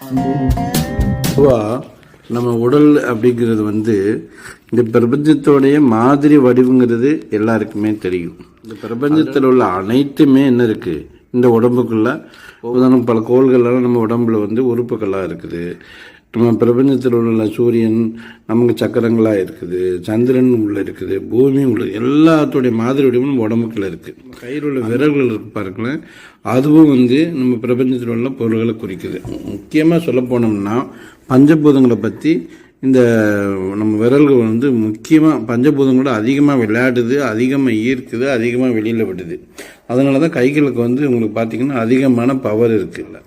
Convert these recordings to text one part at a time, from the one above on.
பொதுவாக நம்ம உடல் அப்படிங்கிறது இந்த பிரபஞ்சத்தோடைய மாதிரி வடிவுங்கிறது எல்லாருக்குமே தெரியும். இந்த பிரபஞ்சத்தில் உள்ள அனைத்துமே என்ன இருக்குது இந்த உடம்புக்குள்ள. உதாரணம் பல கோள்கள்லாம் நம்ம உடம்புல உறுப்புகளாக இருக்குது. நம்ம பிரபஞ்சத்தில் உள்ள சூரியன் நமக்கு சக்கரங்களாக இருக்குது, சந்திரன் உள்ள இருக்குது, பூமி உள்ள எல்லாத்தோடைய மாதிரி வடிவம் நம்ம உடம்புக்குள்ள இருக்குது. கையில் உள்ள விரல்கள் இருக்கு பாருங்களேன், அதுவும் நம்ம பிரபஞ்சத்தில் உள்ள பொருள்களை குறிக்குது. முக்கியமாக சொல்ல போனோம்னா பஞ்சபூதங்களை பற்றி இந்த நம்ம விரல்கள் முக்கியமாக பஞ்சபூதங்களோட அதிகமாக விளையாடுது, அதிகமாக ஈர்க்குது, அதிகமாக வெளியில் விடுது. அதனால தான் கைகளுக்கு உங்களுக்கு பார்த்திங்கன்னா அதிகமான பவர் இருக்குல்ல.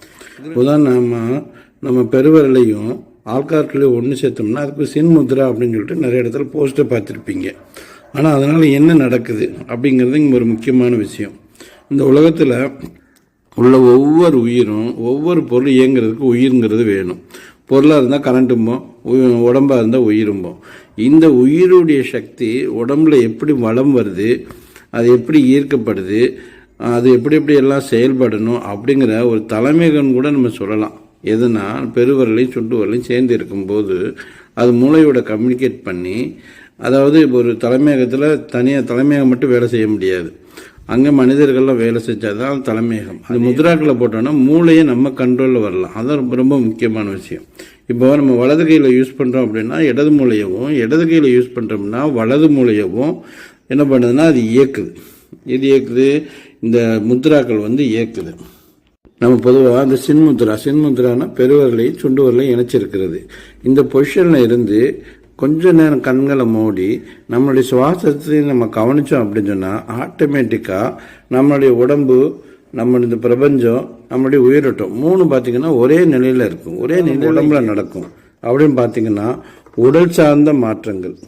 உதாரணமாக நம்ம பெருவிரலையும் ஆள்கார்களையும் ஒன்று சேர்த்தோம்னா அதுக்கு சின்முத்ரா அப்படின்னு சொல்லிட்டு நிறைய இடத்துல போஸ்டர் பார்த்துருப்பீங்க. ஆனால் அதனால் என்ன நடக்குது அப்படிங்கிறது இங்கே ஒரு முக்கியமான விஷயம். இந்த உலகத்தில் உள்ள ஒவ்வொரு உயிரும் ஒவ்வொரு பொருள் இயங்குறதுக்கு உயிருங்கிறது வேணும். பொருளாக இருந்தால் கரண்ட்டும்போம், உடம்பாக இருந்தால் உயிரும்போம். இந்த உயிருடைய சக்தி உடம்புல எப்படி வளம் வருது, அது எப்படி ஈர்க்கப்படுது, அது எப்படி எல்லாம் செயல்படணும் அப்படிங்கிற ஒரு தலைமைகன் கூட நம்ம சொல்லலாம். எதுனா பெருவரலையும் சுண்டு வரலையும் சேர்ந்து இருக்கும்போது அது மூளையோட கம்யூனிகேட் பண்ணி, அதாவது ஒரு தலைமையகத்தில் தனியாக தலைமையகம் மட்டும் வேலை செய்ய முடியாது, அங்கே மனிதர்கள்லாம் வேலை செஞ்சாதான் தலைமையகம். அந்த முத்ராக்களை போட்டோன்னா மூளையை நம்ம கண்ட்ரோலில் வரலாம். அதான் ரொம்ப ரொம்ப முக்கியமான விஷயம். இப்போ நம்ம வலது கையில் யூஸ் பண்ணுறோம் அப்படின்னா இடது மூளையவும், இடது கையில் யூஸ் பண்ணுறோம்னா வலது மூளையவும் என்ன பண்ணுதுன்னா அது இயக்குது. இது இயக்குது, இந்த முத்ராக்கள் இயக்குது. நம்ம பொதுவாக அந்த சின்முத்ரானா பெருவரலையும் சுண்டு வரலையும் இணைச்சிருக்கிறது. இந்த பொசிஷனில் இருந்து கொஞ்ச நேரம் கண்களை மூடி நம்மளுடைய சுவாசத்தையும் நம்ம கவனித்தோம் அப்படின்னு சொன்னால் ஆட்டோமேட்டிக்காக நம்மளுடைய உடம்பு, நம்மளுடைய இந்த பிரபஞ்சம், நம்மளுடைய உயிரோட்டம் மூணு பார்த்திங்கன்னா ஒரே நிலையில் இருக்கும், ஒரே நிலையில் உடம்புல நடக்கும். அப்படின்னு பார்த்திங்கன்னா உடல் சார்ந்த மாற்றங்கள்,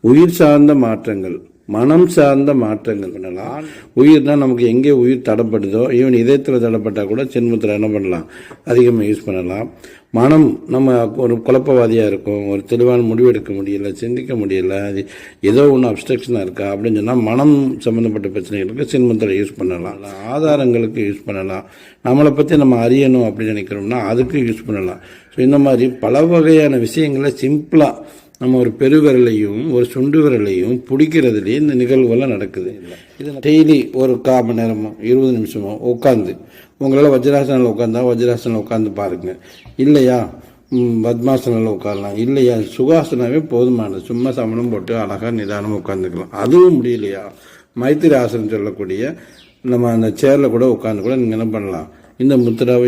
உயிர் சார்ந்த மாற்றங்கள், மனம் சார்ந்த மாற்றங்கள் பண்ணலாம். உயிர்னா நமக்கு எங்கே உயிர் தடைப்படுதோ, ஈவன் இதயத்தில் தடைப்பட்டால் கூட சின்முத்திரை என்ன பண்ணலாம், அதிகமாக யூஸ் பண்ணலாம். மனம் நம்ம ஒரு குழப்பவாதியாக இருக்கும், ஒரு தெளிவான முடிவு எடுக்க முடியல, சிந்திக்க முடியல, அது ஏதோ ஒன்று அப்ஸ்ட்ரக்ஷனாக இருக்கா அப்படின்னு சொன்னால் மனம் சம்மந்தப்பட்ட பிரச்சனைகளுக்கு சின்முத்திரை யூஸ் பண்ணலாம். ஆதாரங்களுக்கு யூஸ் பண்ணலாம். நம்மளை பற்றி நம்ம அறியணும் அப்படின்னு நினைக்கிறோம்னா அதுக்கு யூஸ் பண்ணலாம். ஸோ இந்த மாதிரி பல வகையான விஷயங்களை சிம்பிளாக நம்ம ஒரு பெருவிரலையும் ஒரு சுண்டு விரலையும் பிடிக்கிறதுலேயே இந்த நிகழ்வுகள்லாம் நடக்குது. இது டெய்லி ஒரு 1/4 மணி நேரமோ 20 நிமிஷமோ உட்காந்து, உங்களால் வஜ்ராசனில் உட்காந்தா வஜ்ராசனில் உட்காந்து பாருங்கள். இல்லையா பத்மாசனில் உட்காரலாம். இல்லையா சுகாசனாவே போதுமானது, சும்மா சமணம் போட்டு அழகாக நிதானமாக உட்காந்துக்கலாம். அதுவும் முடியலையா மைத்திரி ஆசனம் சொல்லக்கூடிய நம்ம அந்த சேரில் கூட உட்காந்து கூட நீங்கள் என்ன பண்ணலாம், இந்த முத்திராவை